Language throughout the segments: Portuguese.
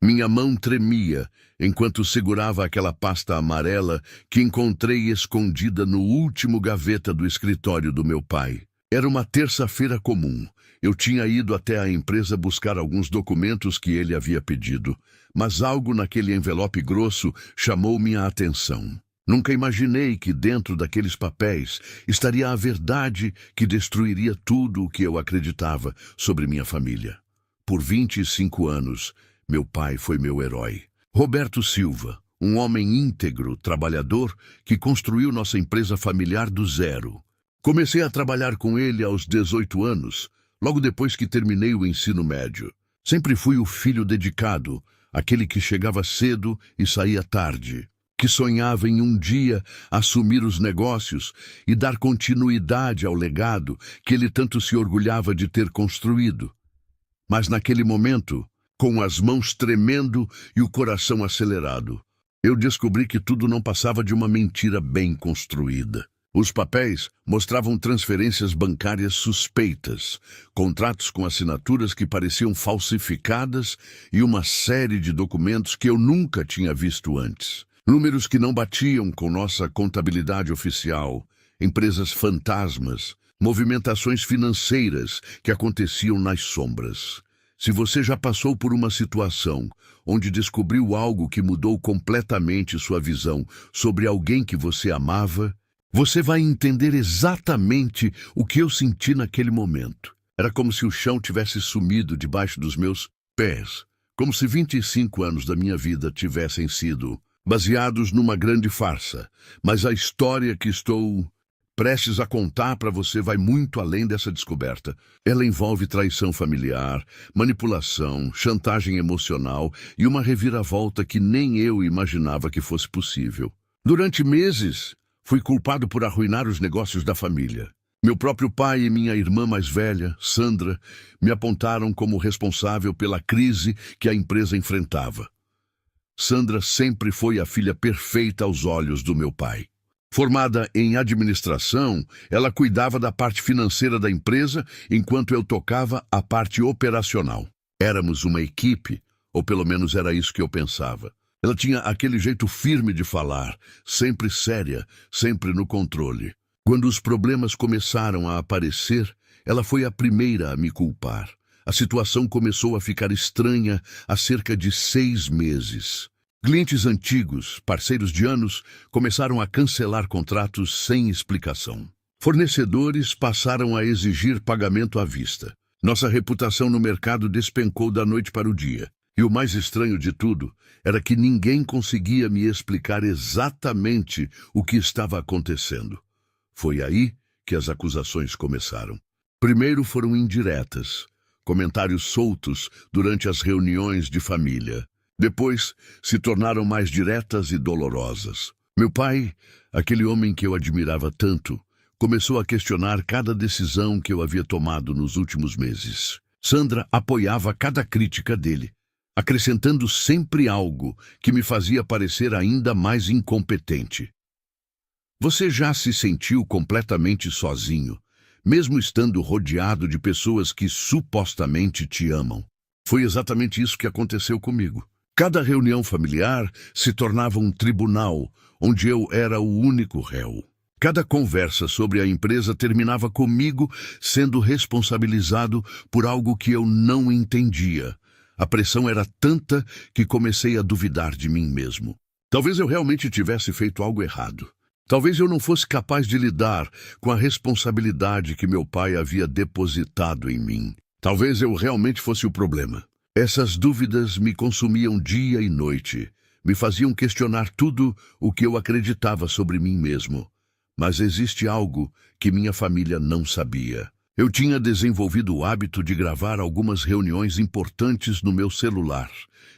Minha mão tremia enquanto segurava aquela pasta amarela que encontrei escondida no último gaveta do escritório do meu pai. Era uma terça-feira comum. Eu tinha ido até a empresa buscar alguns documentos que ele havia pedido, mas algo naquele envelope grosso chamou minha atenção. Nunca imaginei que dentro daqueles papéis estaria a verdade que destruiria tudo o que eu acreditava sobre minha família. Por 25 anos, meu pai foi meu herói. Roberto Silva, um homem íntegro, trabalhador, que construiu nossa empresa familiar do zero. Comecei a trabalhar com ele aos 18 anos, logo depois que terminei o ensino médio. Sempre fui o filho dedicado, aquele que chegava cedo e saía tarde, que sonhava em um dia assumir os negócios e dar continuidade ao legado que ele tanto se orgulhava de ter construído. Mas naquele momento, com as mãos tremendo e o coração acelerado, eu descobri que tudo não passava de uma mentira bem construída. Os papéis mostravam transferências bancárias suspeitas, contratos com assinaturas que pareciam falsificadas e uma série de documentos que eu nunca tinha visto antes. Números que não batiam com nossa contabilidade oficial, empresas fantasmas, movimentações financeiras que aconteciam nas sombras. Se você já passou por uma situação onde descobriu algo que mudou completamente sua visão sobre alguém que você amava, você vai entender exatamente o que eu senti naquele momento. Era como se o chão tivesse sumido debaixo dos meus pés, como se 25 anos da minha vida tivessem sido baseados numa grande farsa. Mas a história que estou prestes a contar para você vai muito além dessa descoberta. Ela envolve traição familiar, manipulação, chantagem emocional e uma reviravolta que nem eu imaginava que fosse possível. Durante meses, fui culpado por arruinar os negócios da família. Meu próprio pai e minha irmã mais velha, Sandra, me apontaram como responsável pela crise que a empresa enfrentava. Sandra sempre foi a filha perfeita aos olhos do meu pai. Formada em administração, ela cuidava da parte financeira da empresa enquanto eu tocava a parte operacional. Éramos uma equipe, ou pelo menos era isso que eu pensava. Ela tinha aquele jeito firme de falar, sempre séria, sempre no controle. Quando os problemas começaram a aparecer, ela foi a primeira a me culpar. A situação começou a ficar estranha há cerca de 6 meses. Clientes antigos, parceiros de anos, começaram a cancelar contratos sem explicação. Fornecedores passaram a exigir pagamento à vista. Nossa reputação no mercado despencou da noite para o dia. E o mais estranho de tudo era que ninguém conseguia me explicar exatamente o que estava acontecendo. Foi aí que as acusações começaram. Primeiro foram indiretas, comentários soltos durante as reuniões de família. Depois, se tornaram mais diretas e dolorosas. Meu pai, aquele homem que eu admirava tanto, começou a questionar cada decisão que eu havia tomado nos últimos meses. Sandra apoiava cada crítica dele, acrescentando sempre algo que me fazia parecer ainda mais incompetente. Você já se sentiu completamente sozinho, mesmo estando rodeado de pessoas que supostamente te amam? Foi exatamente isso que aconteceu comigo. Cada reunião familiar se tornava um tribunal, onde eu era o único réu. Cada conversa sobre a empresa terminava comigo sendo responsabilizado por algo que eu não entendia. A pressão era tanta que comecei a duvidar de mim mesmo. Talvez eu realmente tivesse feito algo errado. Talvez eu não fosse capaz de lidar com a responsabilidade que meu pai havia depositado em mim. Talvez eu realmente fosse o problema. Essas dúvidas me consumiam dia e noite, me faziam questionar tudo o que eu acreditava sobre mim mesmo. Mas existe algo que minha família não sabia. Eu tinha desenvolvido o hábito de gravar algumas reuniões importantes no meu celular,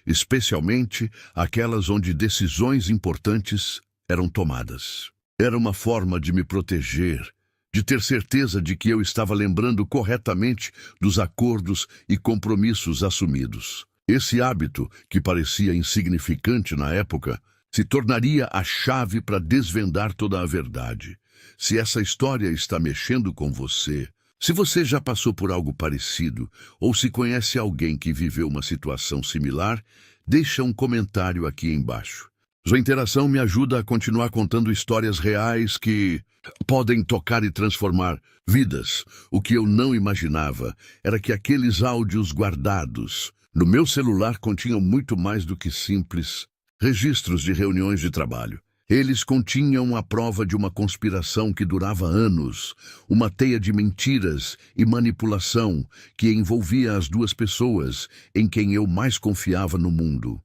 especialmente aquelas onde decisões importantes eram tomadas. Era uma forma de me proteger, de ter certeza de que eu estava lembrando corretamente dos acordos e compromissos assumidos. Esse hábito, que parecia insignificante na época, se tornaria a chave para desvendar toda a verdade. Se essa história está mexendo com você, se você já passou por algo parecido, ou se conhece alguém que viveu uma situação similar, deixa um comentário aqui embaixo. Sua interação me ajuda a continuar contando histórias reais que podem tocar e transformar vidas. O que eu não imaginava era que aqueles áudios guardados no meu celular continham muito mais do que simples registros de reuniões de trabalho. Eles continham a prova de uma conspiração que durava anos, uma teia de mentiras e manipulação que envolvia as duas pessoas em quem eu mais confiava no mundo.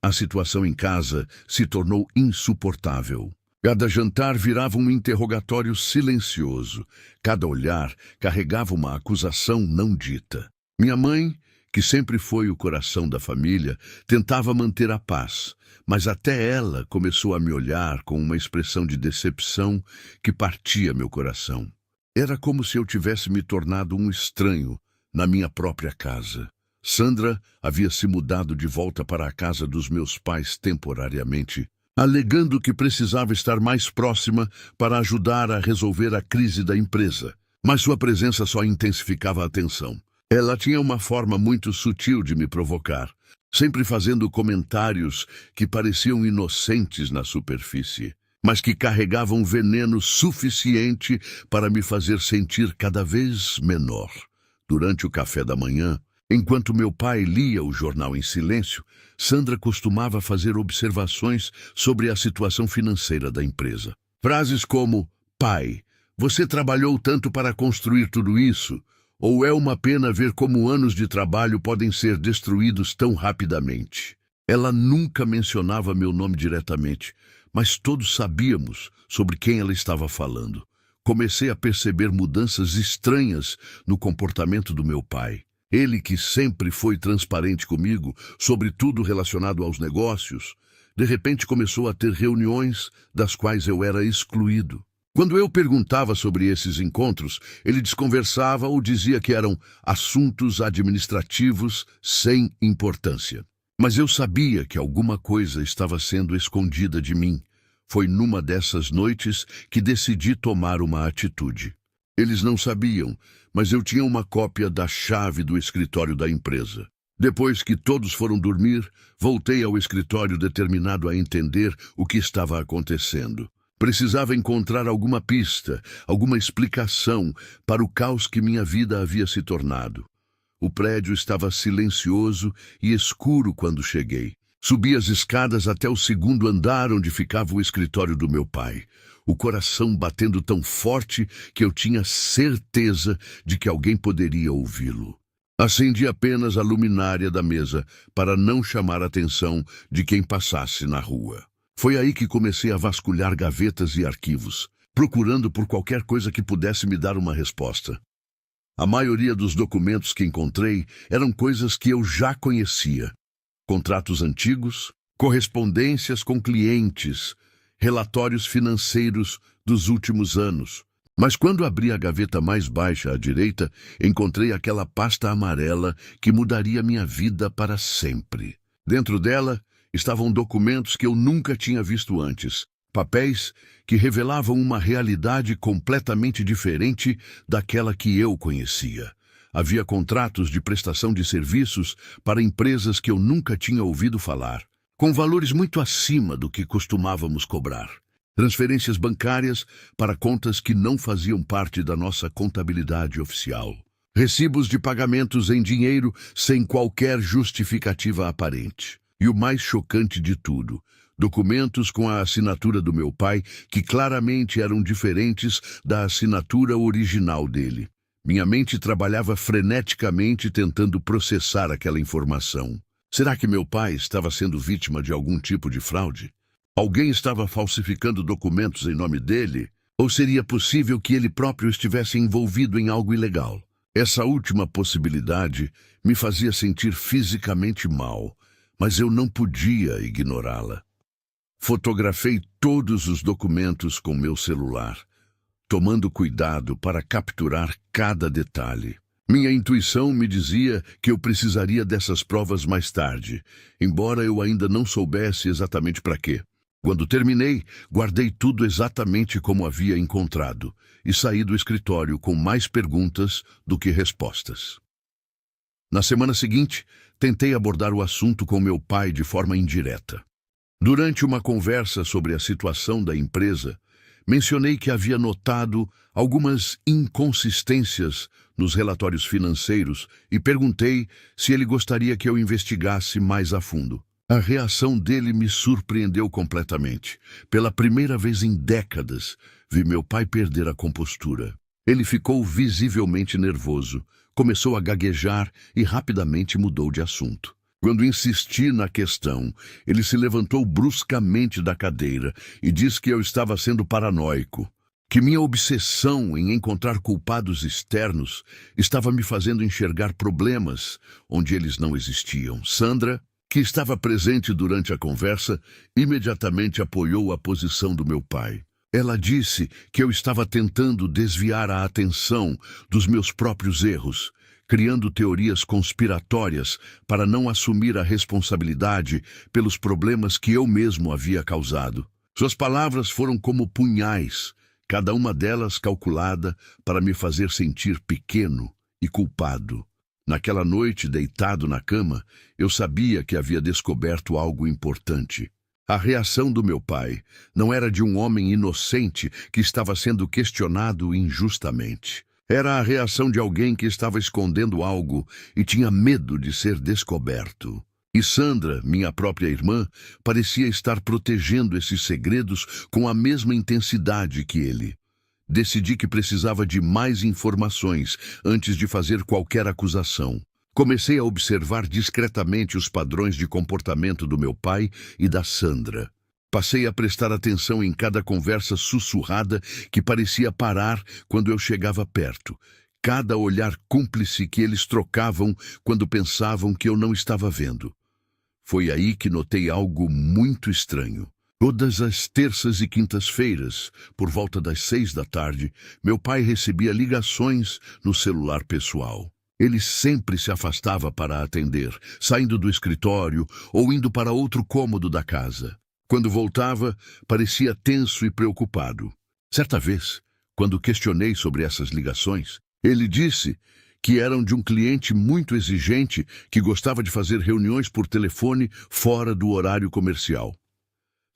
A situação em casa se tornou insuportável. Cada jantar virava um interrogatório silencioso. Cada olhar carregava uma acusação não dita. Minha mãe, que sempre foi o coração da família, tentava manter a paz, mas até ela começou a me olhar com uma expressão de decepção que partia meu coração. Era como se eu tivesse me tornado um estranho na minha própria casa. Sandra havia se mudado de volta para a casa dos meus pais temporariamente, alegando que precisava estar mais próxima para ajudar a resolver a crise da empresa. Mas sua presença só intensificava a tensão. Ela tinha uma forma muito sutil de me provocar, sempre fazendo comentários que pareciam inocentes na superfície, mas que carregavam veneno suficiente para me fazer sentir cada vez menor. Durante o café da manhã, enquanto meu pai lia o jornal em silêncio, Sandra costumava fazer observações sobre a situação financeira da empresa. Frases como: "Pai, você trabalhou tanto para construir tudo isso? Ou é uma pena ver como anos de trabalho podem ser destruídos tão rapidamente?" Ela nunca mencionava meu nome diretamente, mas todos sabíamos sobre quem ela estava falando. Comecei a perceber mudanças estranhas no comportamento do meu pai. Ele, que sempre foi transparente comigo sobre tudo relacionado aos negócios, de repente começou a ter reuniões das quais eu era excluído. Quando eu perguntava sobre esses encontros, ele desconversava ou dizia que eram assuntos administrativos sem importância. Mas eu sabia que alguma coisa estava sendo escondida de mim. Foi numa dessas noites que decidi tomar uma atitude. Eles não sabiam, mas eu tinha uma cópia da chave do escritório da empresa. Depois que todos foram dormir, voltei ao escritório determinado a entender o que estava acontecendo. Precisava encontrar alguma pista, alguma explicação para o caos que minha vida havia se tornado. O prédio estava silencioso e escuro quando cheguei. Subi as escadas até o segundo andar onde ficava o escritório do meu pai, o coração batendo tão forte que eu tinha certeza de que alguém poderia ouvi-lo. Acendi apenas a luminária da mesa para não chamar a atenção de quem passasse na rua. Foi aí que comecei a vasculhar gavetas e arquivos, procurando por qualquer coisa que pudesse me dar uma resposta. A maioria dos documentos que encontrei eram coisas que eu já conhecia. Contratos antigos, correspondências com clientes, relatórios financeiros dos últimos anos. Mas quando abri a gaveta mais baixa à direita, encontrei aquela pasta amarela que mudaria minha vida para sempre. Dentro dela estavam documentos que eu nunca tinha visto antes, papéis que revelavam uma realidade completamente diferente daquela que eu conhecia. Havia contratos de prestação de serviços para empresas que eu nunca tinha ouvido falar, com valores muito acima do que costumávamos cobrar. Transferências bancárias para contas que não faziam parte da nossa contabilidade oficial. Recibos de pagamentos em dinheiro sem qualquer justificativa aparente. E o mais chocante de tudo, documentos com a assinatura do meu pai que claramente eram diferentes da assinatura original dele. Minha mente trabalhava freneticamente tentando processar aquela informação. Será que meu pai estava sendo vítima de algum tipo de fraude? Alguém estava falsificando documentos em nome dele? Ou seria possível que ele próprio estivesse envolvido em algo ilegal? Essa última possibilidade me fazia sentir fisicamente mal, mas eu não podia ignorá-la. Fotografei todos os documentos com meu celular, tomando cuidado para capturar cada detalhe. Minha intuição me dizia que eu precisaria dessas provas mais tarde, embora eu ainda não soubesse exatamente para quê. Quando terminei, guardei tudo exatamente como havia encontrado e saí do escritório com mais perguntas do que respostas. Na semana seguinte, tentei abordar o assunto com meu pai de forma indireta. Durante uma conversa sobre a situação da empresa, mencionei que havia notado algumas inconsistências nos relatórios financeiros e perguntei se ele gostaria que eu investigasse mais a fundo. A reação dele me surpreendeu completamente. Pela primeira vez em décadas, vi meu pai perder a compostura. Ele ficou visivelmente nervoso, começou a gaguejar e rapidamente mudou de assunto. Quando insisti na questão, ele se levantou bruscamente da cadeira e disse que eu estava sendo paranoico, que minha obsessão em encontrar culpados externos estava me fazendo enxergar problemas onde eles não existiam. Sandra, que estava presente durante a conversa, imediatamente apoiou a posição do meu pai. Ela disse que eu estava tentando desviar a atenção dos meus próprios erros, criando teorias conspiratórias para não assumir a responsabilidade pelos problemas que eu mesmo havia causado. Suas palavras foram como punhais, cada uma delas calculada para me fazer sentir pequeno e culpado. Naquela noite, deitado na cama, eu sabia que havia descoberto algo importante. A reação do meu pai não era de um homem inocente que estava sendo questionado injustamente. Era a reação de alguém que estava escondendo algo e tinha medo de ser descoberto. E Sandra, minha própria irmã, parecia estar protegendo esses segredos com a mesma intensidade que ele. Decidi que precisava de mais informações antes de fazer qualquer acusação. Comecei a observar discretamente os padrões de comportamento do meu pai e da Sandra. Passei a prestar atenção em cada conversa sussurrada que parecia parar quando eu chegava perto. Cada olhar cúmplice que eles trocavam quando pensavam que eu não estava vendo. Foi aí que notei algo muito estranho. Todas as terças e quintas-feiras, por volta das 6 da tarde, meu pai recebia ligações no celular pessoal. Ele sempre se afastava para atender, saindo do escritório ou indo para outro cômodo da casa. Quando voltava, parecia tenso e preocupado. Certa vez, quando questionei sobre essas ligações, ele disse que eram de um cliente muito exigente que gostava de fazer reuniões por telefone fora do horário comercial.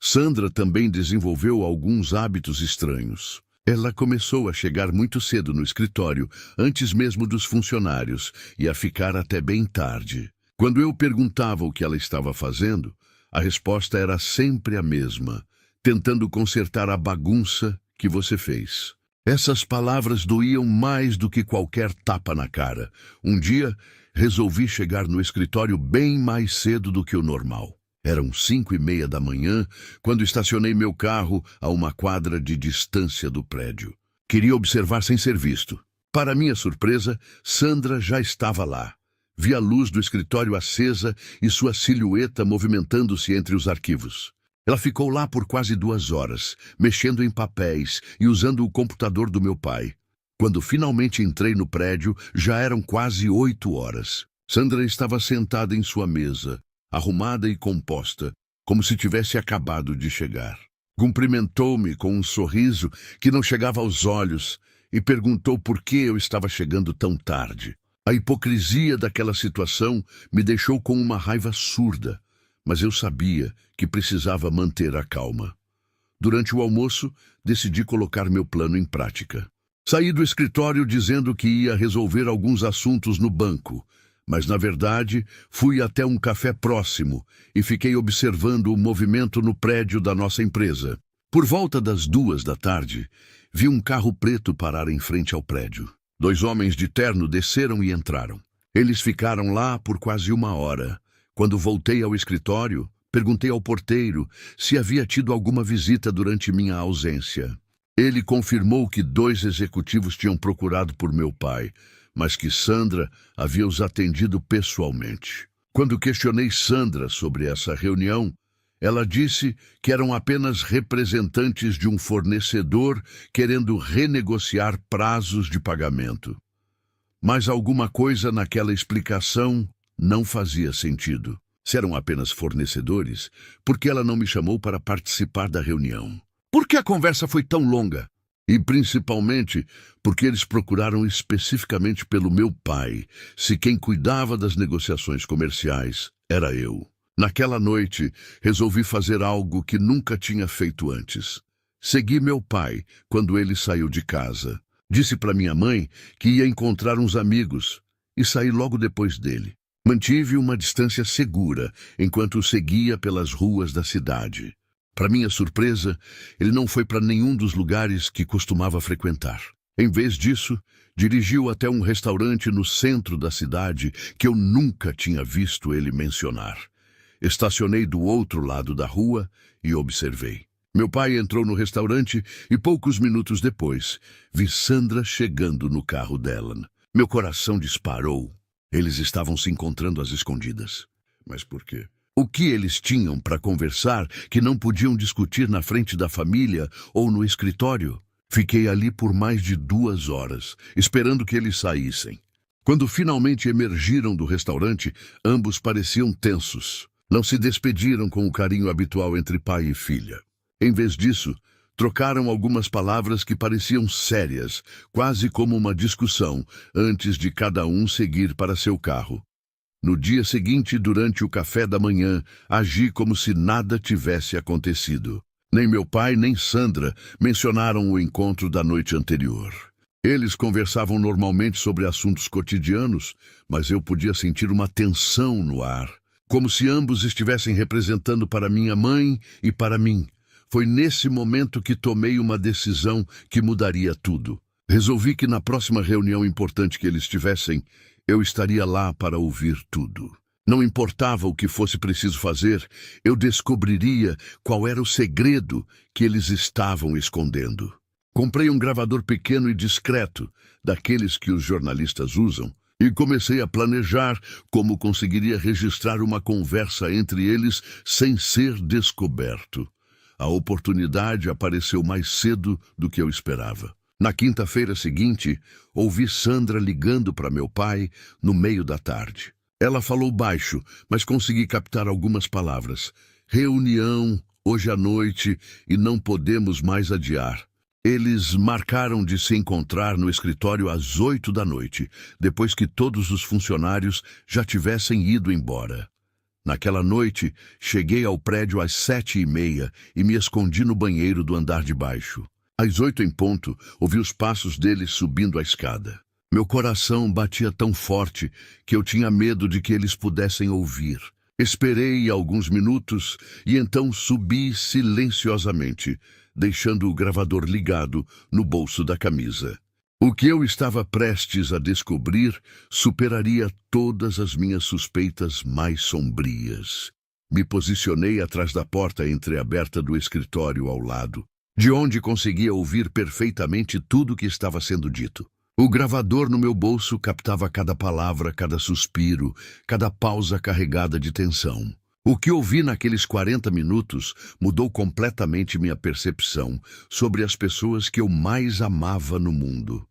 Sandra também desenvolveu alguns hábitos estranhos. Ela começou a chegar muito cedo no escritório, antes mesmo dos funcionários, e a ficar até bem tarde. Quando eu perguntava o que ela estava fazendo, a resposta era sempre a mesma: tentando consertar a bagunça que você fez. Essas palavras doíam mais do que qualquer tapa na cara. Um dia, resolvi chegar no escritório bem mais cedo do que o normal. Eram 5:30 da manhã, quando estacionei meu carro a uma quadra de distância do prédio. Queria observar sem ser visto. Para minha surpresa, Sandra já estava lá. Vi a luz do escritório acesa e sua silhueta movimentando-se entre os arquivos. Ela ficou lá por quase 2 horas, mexendo em papéis e usando o computador do meu pai. Quando finalmente entrei no prédio, já eram quase 8 horas. Sandra estava sentada em sua mesa, arrumada e composta, como se tivesse acabado de chegar. Cumprimentou-me com um sorriso que não chegava aos olhos e perguntou por que eu estava chegando tão tarde. A hipocrisia daquela situação me deixou com uma raiva surda, mas eu sabia que precisava manter a calma. Durante o almoço, decidi colocar meu plano em prática. Saí do escritório dizendo que ia resolver alguns assuntos no banco, mas, na verdade, fui até um café próximo e fiquei observando o movimento no prédio da nossa empresa. Por volta das 2 da tarde, vi um carro preto parar em frente ao prédio. 2 homens de terno desceram e entraram. Eles ficaram lá por quase 1 hora. Quando voltei ao escritório, perguntei ao porteiro se havia tido alguma visita durante minha ausência. Ele confirmou que 2 executivos tinham procurado por meu pai, mas que Sandra havia os atendido pessoalmente. Quando questionei Sandra sobre essa reunião, ela disse que eram apenas representantes de um fornecedor querendo renegociar prazos de pagamento. Mas alguma coisa naquela explicação não fazia sentido. Se eram apenas fornecedores, por que ela não me chamou para participar da reunião? Por que a conversa foi tão longa? E principalmente porque eles procuraram especificamente pelo meu pai, se quem cuidava das negociações comerciais era eu. Naquela noite, resolvi fazer algo que nunca tinha feito antes. Segui meu pai quando ele saiu de casa. Disse para minha mãe que ia encontrar uns amigos e saí logo depois dele. Mantive uma distância segura enquanto o seguia pelas ruas da cidade. Para minha surpresa, ele não foi para nenhum dos lugares que costumava frequentar. Em vez disso, dirigiu até um restaurante no centro da cidade que eu nunca tinha visto ele mencionar. Estacionei do outro lado da rua e observei. Meu pai entrou no restaurante e poucos minutos depois, vi Sandra chegando no carro dela. Meu coração disparou. Eles estavam se encontrando às escondidas. Mas por quê? O que eles tinham para conversar que não podiam discutir na frente da família ou no escritório? Fiquei ali por mais de 2 horas, esperando que eles saíssem. Quando finalmente emergiram do restaurante, ambos pareciam tensos. Não se despediram com o carinho habitual entre pai e filha. Em vez disso, trocaram algumas palavras que pareciam sérias, quase como uma discussão, antes de cada um seguir para seu carro. No dia seguinte, durante o café da manhã, agi como se nada tivesse acontecido. Nem meu pai nem Sandra mencionaram o encontro da noite anterior. Eles conversavam normalmente sobre assuntos cotidianos, mas eu podia sentir uma tensão no ar, como se ambos estivessem representando para minha mãe e para mim. Foi nesse momento que tomei uma decisão que mudaria tudo. Resolvi que na próxima reunião importante que eles tivessem, eu estaria lá para ouvir tudo. Não importava o que fosse preciso fazer, eu descobriria qual era o segredo que eles estavam escondendo. Comprei um gravador pequeno e discreto, daqueles que os jornalistas usam, e comecei a planejar como conseguiria registrar uma conversa entre eles sem ser descoberto. A oportunidade apareceu mais cedo do que eu esperava. Na quinta-feira seguinte, ouvi Sandra ligando para meu pai no meio da tarde. Ela falou baixo, mas consegui captar algumas palavras. Reunião, hoje à noite, e não podemos mais adiar. Eles marcaram de se encontrar no escritório às 8 da noite, depois que todos os funcionários já tivessem ido embora. Naquela noite, cheguei ao prédio às 7h30 e me escondi no banheiro do andar de baixo. Às 8 em ponto, ouvi os passos deles subindo a escada. Meu coração batia tão forte que eu tinha medo de que eles pudessem ouvir. Esperei alguns minutos e então subi silenciosamente, deixando o gravador ligado no bolso da camisa. O que eu estava prestes a descobrir superaria todas as minhas suspeitas mais sombrias. Me posicionei atrás da porta entreaberta do escritório ao lado, de onde conseguia ouvir perfeitamente tudo o que estava sendo dito. O gravador no meu bolso captava cada palavra, cada suspiro, cada pausa carregada de tensão. O que ouvi naqueles 40 minutos mudou completamente minha percepção sobre as pessoas que eu mais amava no mundo.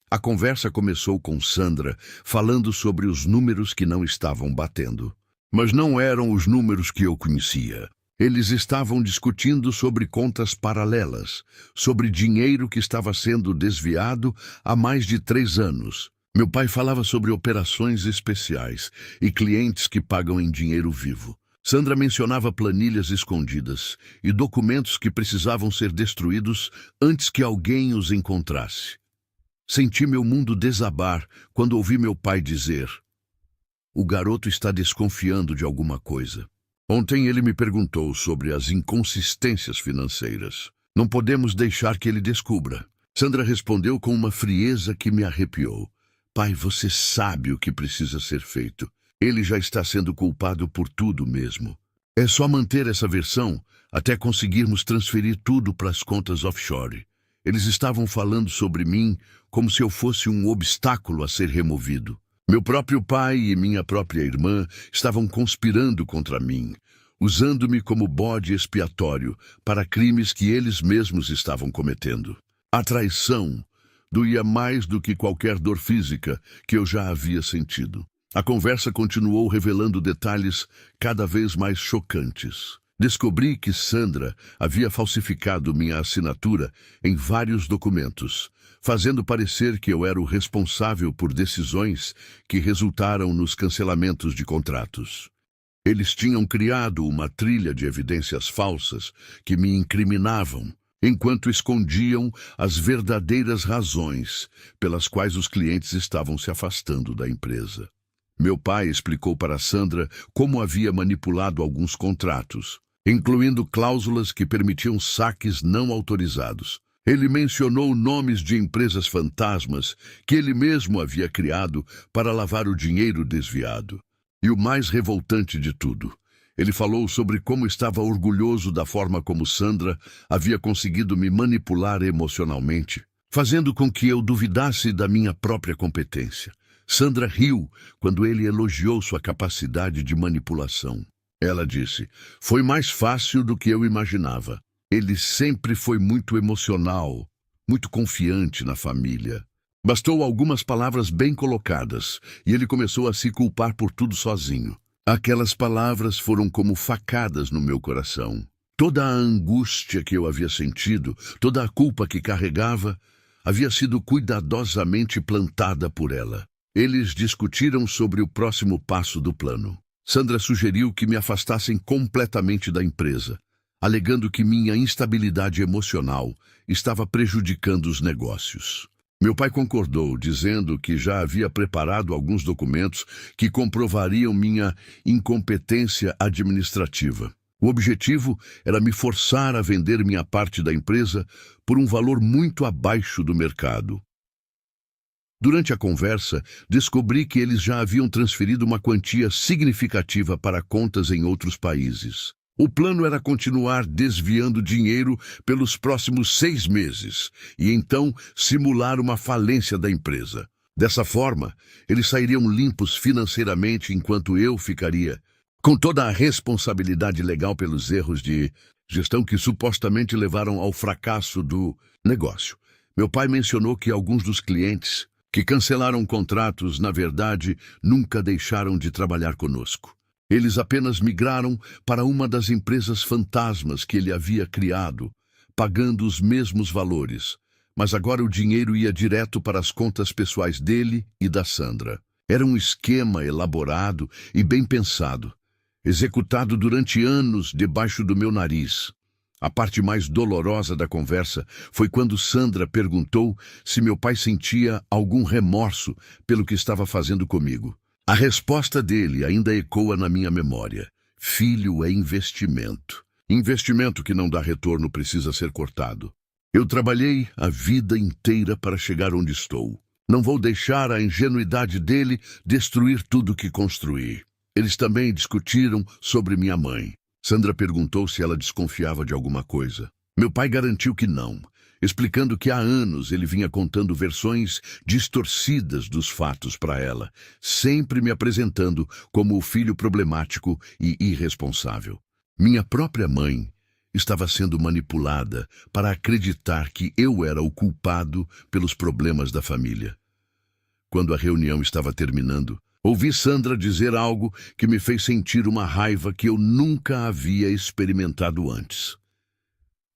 A conversa começou com Sandra falando sobre os números que não estavam batendo. Mas não eram os números que eu conhecia. Eles estavam discutindo sobre contas paralelas, sobre dinheiro que estava sendo desviado há mais de 3 anos. Meu pai falava sobre operações especiais e clientes que pagam em dinheiro vivo. Sandra mencionava planilhas escondidas e documentos que precisavam ser destruídos antes que alguém os encontrasse. Senti meu mundo desabar quando ouvi meu pai dizer: "O garoto está desconfiando de alguma coisa. Ontem ele me perguntou sobre as inconsistências financeiras. Não podemos deixar que ele descubra." Sandra respondeu com uma frieza que me arrepiou. "Pai, você sabe o que precisa ser feito. Ele já está sendo culpado por tudo mesmo. É só manter essa versão até conseguirmos transferir tudo para as contas offshore." Eles estavam falando sobre mim como se eu fosse um obstáculo a ser removido. Meu próprio pai e minha própria irmã estavam conspirando contra mim, usando-me como bode expiatório para crimes que eles mesmos estavam cometendo. A traição doía mais do que qualquer dor física que eu já havia sentido. A conversa continuou revelando detalhes cada vez mais chocantes. Descobri que Sandra havia falsificado minha assinatura em vários documentos, fazendo parecer que eu era o responsável por decisões que resultaram nos cancelamentos de contratos. Eles tinham criado uma trilha de evidências falsas que me incriminavam, enquanto escondiam as verdadeiras razões pelas quais os clientes estavam se afastando da empresa. Meu pai explicou para Sandra como havia manipulado alguns contratos, incluindo cláusulas que permitiam saques não autorizados. Ele mencionou nomes de empresas fantasmas que ele mesmo havia criado para lavar o dinheiro desviado. E o mais revoltante de tudo, ele falou sobre como estava orgulhoso da forma como Sandra havia conseguido me manipular emocionalmente, fazendo com que eu duvidasse da minha própria competência. Sandra riu quando ele elogiou sua capacidade de manipulação. Ela disse: "Foi mais fácil do que eu imaginava. Ele sempre foi muito emocional, muito confiante na família. Bastou algumas palavras bem colocadas e ele começou a se culpar por tudo sozinho. Aquelas palavras foram como facadas no meu coração. Toda a angústia que eu havia sentido, toda a culpa que carregava, havia sido cuidadosamente plantada por ela." Eles discutiram sobre o próximo passo do plano. Sandra sugeriu que me afastassem completamente da empresa, alegando que minha instabilidade emocional estava prejudicando os negócios. Meu pai concordou, dizendo que já havia preparado alguns documentos que comprovariam minha incompetência administrativa. O objetivo era me forçar a vender minha parte da empresa por um valor muito abaixo do mercado. Durante a conversa, descobri que eles já haviam transferido uma quantia significativa para contas em outros países. O plano era continuar desviando dinheiro pelos próximos 6 meses e então simular uma falência da empresa. Dessa forma, eles sairiam limpos financeiramente enquanto eu ficaria com toda a responsabilidade legal pelos erros de gestão que supostamente levaram ao fracasso do negócio. Meu pai mencionou que alguns dos clientes que cancelaram contratos, na verdade, nunca deixaram de trabalhar conosco. Eles apenas migraram para uma das empresas fantasmas que ele havia criado, pagando os mesmos valores. Mas agora o dinheiro ia direto para as contas pessoais dele e da Sandra. Era um esquema elaborado e bem pensado, executado durante anos debaixo do meu nariz. A parte mais dolorosa da conversa foi quando Sandra perguntou se meu pai sentia algum remorso pelo que estava fazendo comigo. A resposta dele ainda ecoa na minha memória. Filho é investimento. Investimento que não dá retorno precisa ser cortado. Eu trabalhei a vida inteira para chegar onde estou. Não vou deixar a ingenuidade dele destruir tudo que construí. Eles também discutiram sobre minha mãe. Sandra perguntou se ela desconfiava de alguma coisa. Meu pai garantiu que não, explicando que há anos ele vinha contando versões distorcidas dos fatos para ela, sempre me apresentando como o filho problemático e irresponsável. Minha própria mãe estava sendo manipulada para acreditar que eu era o culpado pelos problemas da família. Quando a reunião estava terminando, ouvi Sandra dizer algo que me fez sentir uma raiva que eu nunca havia experimentado antes.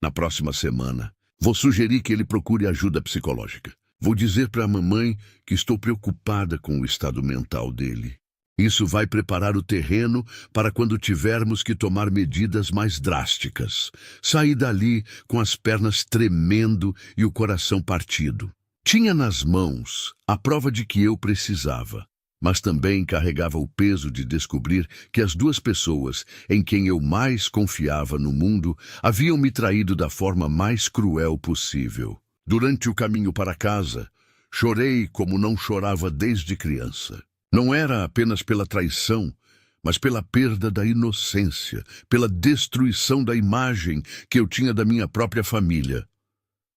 Na próxima semana, vou sugerir que ele procure ajuda psicológica. Vou dizer para a mamãe que estou preocupada com o estado mental dele. Isso vai preparar o terreno para quando tivermos que tomar medidas mais drásticas. Saí dali com as pernas tremendo e o coração partido. Tinha nas mãos a prova de que eu precisava, mas também carregava o peso de descobrir que as duas pessoas em quem eu mais confiava no mundo haviam me traído da forma mais cruel possível. Durante o caminho para casa, chorei como não chorava desde criança. Não era apenas pela traição, mas pela perda da inocência, pela destruição da imagem que eu tinha da minha própria família.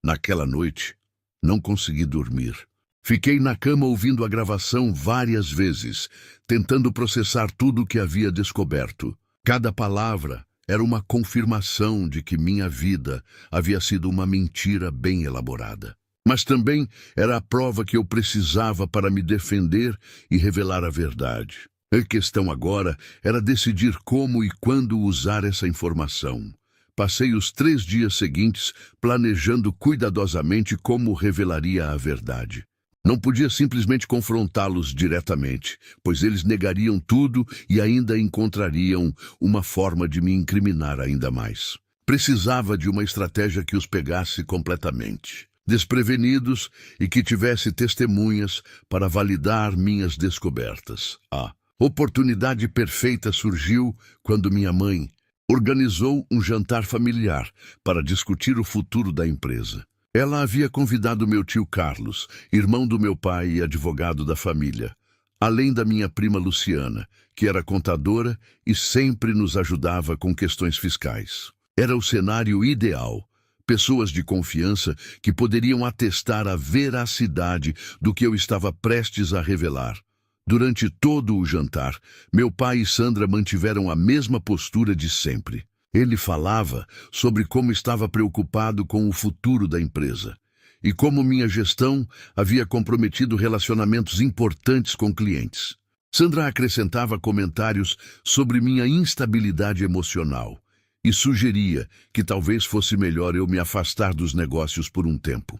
Naquela noite, não consegui dormir. Fiquei na cama ouvindo a gravação várias vezes, tentando processar tudo o que havia descoberto. Cada palavra era uma confirmação de que minha vida havia sido uma mentira bem elaborada. Mas também era a prova que eu precisava para me defender e revelar a verdade. A questão agora era decidir como e quando usar essa informação. Passei os 3 dias seguintes planejando cuidadosamente como revelaria a verdade. Não podia simplesmente confrontá-los diretamente, pois eles negariam tudo e ainda encontrariam uma forma de me incriminar ainda mais. Precisava de uma estratégia que os pegasse completamente, desprevenidos, e que tivesse testemunhas para validar minhas descobertas. A oportunidade perfeita surgiu quando minha mãe organizou um jantar familiar para discutir o futuro da empresa. Ela havia convidado meu tio Carlos, irmão do meu pai e advogado da família, além da minha prima Luciana, que era contadora e sempre nos ajudava com questões fiscais. Era o cenário ideal. Pessoas de confiança que poderiam atestar a veracidade do que eu estava prestes a revelar. Durante todo o jantar, meu pai e Sandra mantiveram a mesma postura de sempre. Ele falava sobre como estava preocupado com o futuro da empresa e como minha gestão havia comprometido relacionamentos importantes com clientes. Sandra acrescentava comentários sobre minha instabilidade emocional e sugeria que talvez fosse melhor eu me afastar dos negócios por um tempo.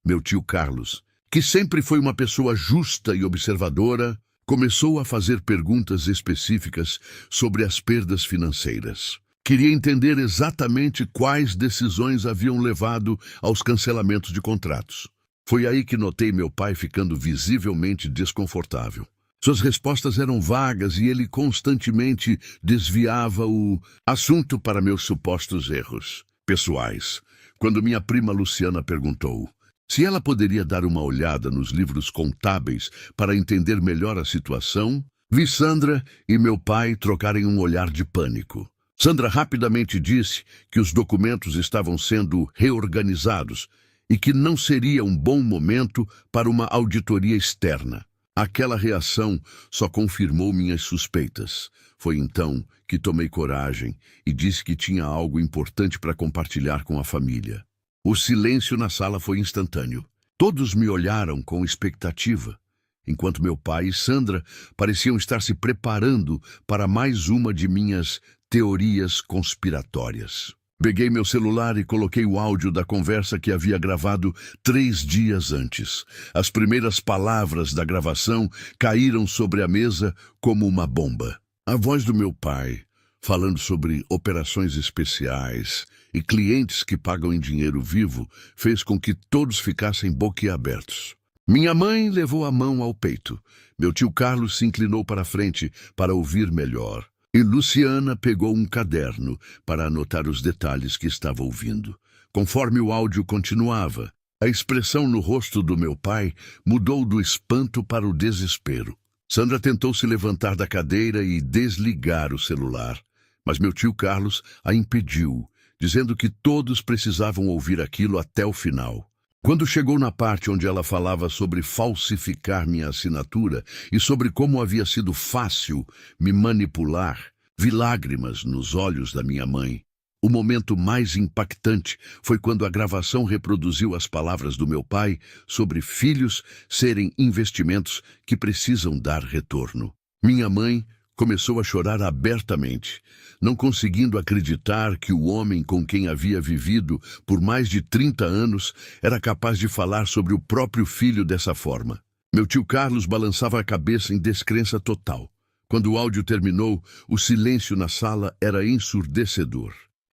Meu tio Carlos, que sempre foi uma pessoa justa e observadora, começou a fazer perguntas específicas sobre as perdas financeiras. Queria entender exatamente quais decisões haviam levado aos cancelamentos de contratos. Foi aí que notei meu pai ficando visivelmente desconfortável. Suas respostas eram vagas e ele constantemente desviava o assunto para meus supostos erros pessoais. Quando minha prima Luciana perguntou se ela poderia dar uma olhada nos livros contábeis para entender melhor a situação, vi Sandra e meu pai trocarem um olhar de pânico. Sandra rapidamente disse que os documentos estavam sendo reorganizados e que não seria um bom momento para uma auditoria externa. Aquela reação só confirmou minhas suspeitas. Foi então que tomei coragem e disse que tinha algo importante para compartilhar com a família. O silêncio na sala foi instantâneo. Todos me olharam com expectativa, enquanto meu pai e Sandra pareciam estar se preparando para mais uma de minhas teorias conspiratórias. Peguei meu celular e coloquei o áudio da conversa que havia gravado 3 dias antes. As primeiras palavras da gravação caíram sobre a mesa como uma bomba. A voz do meu pai, falando sobre operações especiais e clientes que pagam em dinheiro vivo, fez com que todos ficassem boquiabertos. Minha mãe levou a mão ao peito. Meu tio Carlos se inclinou para a frente para ouvir melhor. E Luciana pegou um caderno para anotar os detalhes que estava ouvindo. Conforme o áudio continuava, a expressão no rosto do meu pai mudou do espanto para o desespero. Sandra tentou se levantar da cadeira e desligar o celular, mas meu tio Carlos a impediu, dizendo que todos precisavam ouvir aquilo até o final. Quando chegou na parte onde ela falava sobre falsificar minha assinatura e sobre como havia sido fácil me manipular, vi lágrimas nos olhos da minha mãe. O momento mais impactante foi quando a gravação reproduziu as palavras do meu pai sobre filhos serem investimentos que precisam dar retorno. Minha mãe começou a chorar abertamente, não conseguindo acreditar que o homem com quem havia vivido por mais de 30 anos era capaz de falar sobre o próprio filho dessa forma. Meu tio Carlos balançava a cabeça em descrença total. Quando o áudio terminou, o silêncio na sala era ensurdecedor.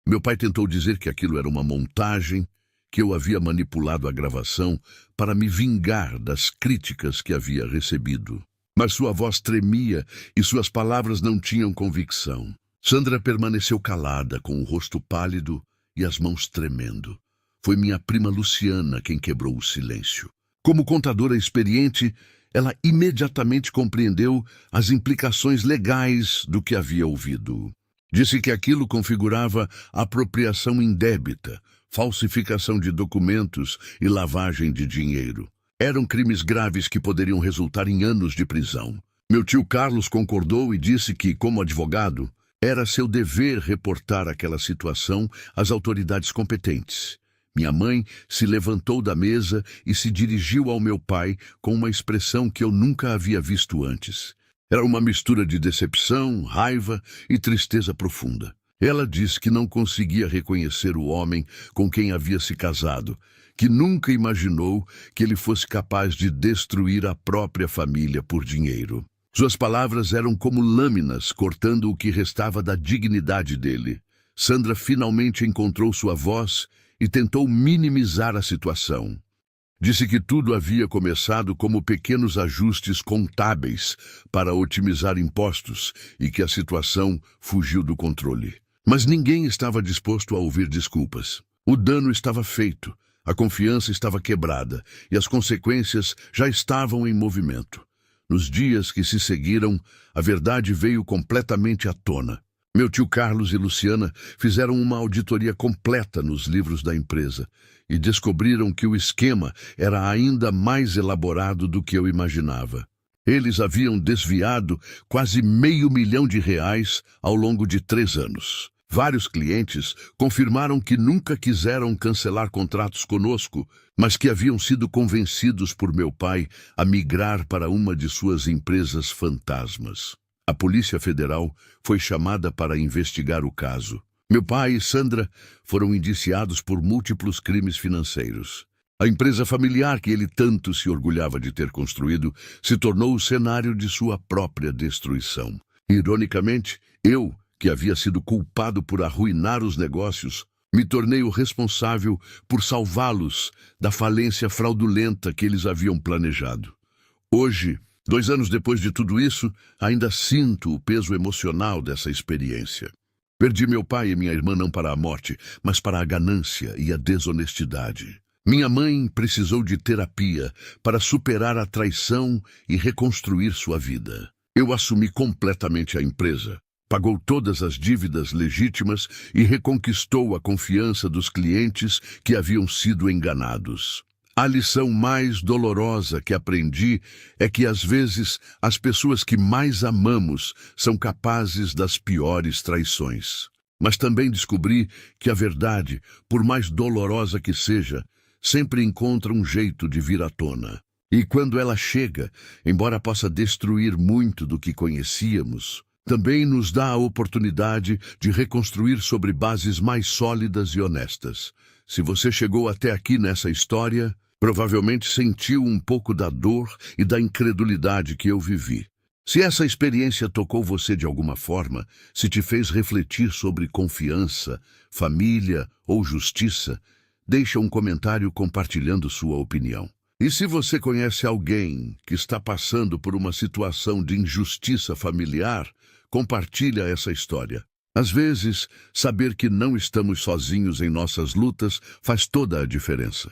Meu pai tentou dizer que aquilo era uma montagem, que eu havia manipulado a gravação para me vingar das críticas que havia recebido. Mas sua voz tremia e suas palavras não tinham convicção. Sandra permaneceu calada, com o rosto pálido e as mãos tremendo. Foi minha prima Luciana quem quebrou o silêncio. Como contadora experiente, ela imediatamente compreendeu as implicações legais do que havia ouvido. Disse que aquilo configurava apropriação indébita, falsificação de documentos e lavagem de dinheiro. Eram crimes graves que poderiam resultar em anos de prisão. Meu tio Carlos concordou e disse que, como advogado, era seu dever reportar aquela situação às autoridades competentes. Minha mãe se levantou da mesa e se dirigiu ao meu pai com uma expressão que eu nunca havia visto antes. Era uma mistura de decepção, raiva e tristeza profunda. Ela disse que não conseguia reconhecer o homem com quem havia se casado, que nunca imaginou que ele fosse capaz de destruir a própria família por dinheiro. Suas palavras eram como lâminas cortando o que restava da dignidade dele. Sandra finalmente encontrou sua voz e tentou minimizar a situação. Disse que tudo havia começado como pequenos ajustes contábeis para otimizar impostos e que a situação fugiu do controle. Mas ninguém estava disposto a ouvir desculpas. O dano estava feito, a confiança estava quebrada e as consequências já estavam em movimento. Nos dias que se seguiram, a verdade veio completamente à tona. Meu tio Carlos e Luciana fizeram uma auditoria completa nos livros da empresa e descobriram que o esquema era ainda mais elaborado do que eu imaginava. Eles haviam desviado quase R$500 mil ao longo de 3 anos. Vários clientes confirmaram que nunca quiseram cancelar contratos conosco, mas que haviam sido convencidos por meu pai a migrar para uma de suas empresas fantasmas. A Polícia Federal foi chamada para investigar o caso. Meu pai e Sandra foram indiciados por múltiplos crimes financeiros. A empresa familiar que ele tanto se orgulhava de ter construído se tornou o cenário de sua própria destruição. Ironicamente, eu, que havia sido culpado por arruinar os negócios, me tornei o responsável por salvá-los da falência fraudulenta que eles haviam planejado. Hoje, 2 anos depois de tudo isso, ainda sinto o peso emocional dessa experiência. Perdi meu pai e minha irmã não para a morte, mas para a ganância e a desonestidade. Minha mãe precisou de terapia para superar a traição e reconstruir sua vida. Eu assumi completamente a empresa, pagou todas as dívidas legítimas e reconquistou a confiança dos clientes que haviam sido enganados. A lição mais dolorosa que aprendi é que, às vezes, as pessoas que mais amamos são capazes das piores traições. Mas também descobri que a verdade, por mais dolorosa que seja, sempre encontra um jeito de vir à tona. E quando ela chega, embora possa destruir muito do que conhecíamos, também nos dá a oportunidade de reconstruir sobre bases mais sólidas e honestas. Se você chegou até aqui nessa história, provavelmente sentiu um pouco da dor e da incredulidade que eu vivi. Se essa experiência tocou você de alguma forma, se te fez refletir sobre confiança, família ou justiça, deixa um comentário compartilhando sua opinião. E se você conhece alguém que está passando por uma situação de injustiça familiar, compartilha essa história. Às vezes, saber que não estamos sozinhos em nossas lutas faz toda a diferença.